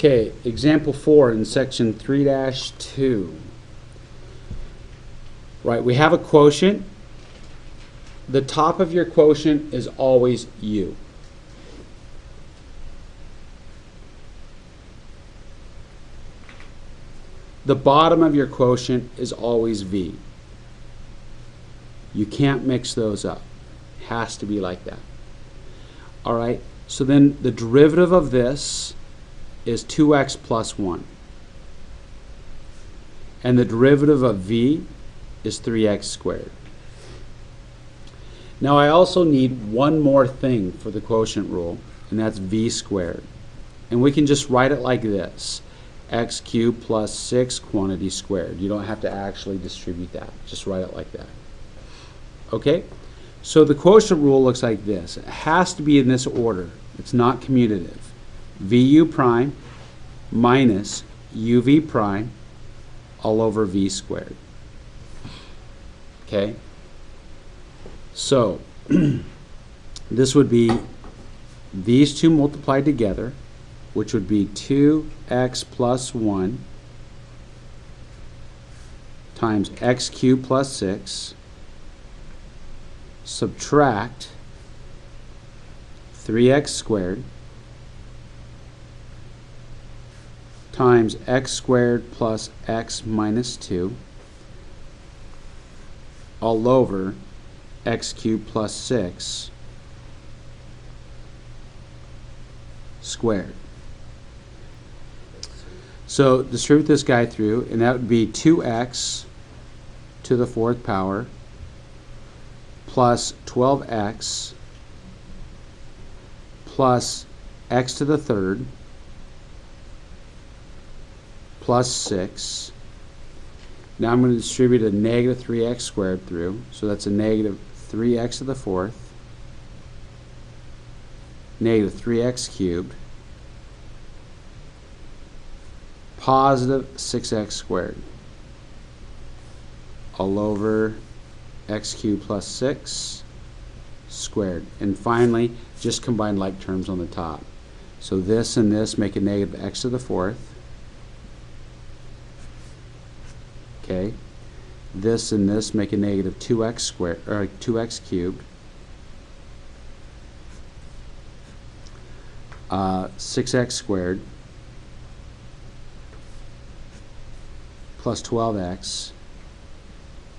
Okay, example 4 in section 3-2. Right, we have a quotient. The top of your quotient is always u. The bottom of your quotient is always v. You can't mix those up. It has to be like that. All right, so then the derivative of this is 2x plus 1. And the derivative of v is 3x squared. Now I also need one more thing for the quotient rule, and that's v squared. And we can just write it like this: x cubed plus 6 quantity squared. You don't have to actually distribute that. Just write it like that. Okay? So the quotient rule looks like this. It has to be in this order. It's not commutative. vu prime minus uv prime all over v squared. Okay? So this would be these two multiplied together, which would be 2x plus 1 times x cubed plus 6, subtract 3x squared times x squared plus x minus 2 all over x cubed plus 6 squared. So distribute this guy through, and that would be 2x to the 4th power plus 12x plus x to the 3rd plus 6. Now I'm going to distribute a negative 3x squared through, so that's a negative 3x to the 4th, negative 3x cubed, positive 6x squared, all over x cubed plus 6 squared. And finally, just combine like terms on the top. So this and this make a negative x to the 4th. Okay. This and this make a negative 2x squared, or 2x cubed. 6x squared plus 12x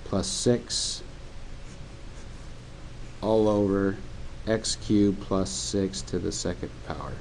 plus 6 all over x cubed plus 6 to the 2nd power.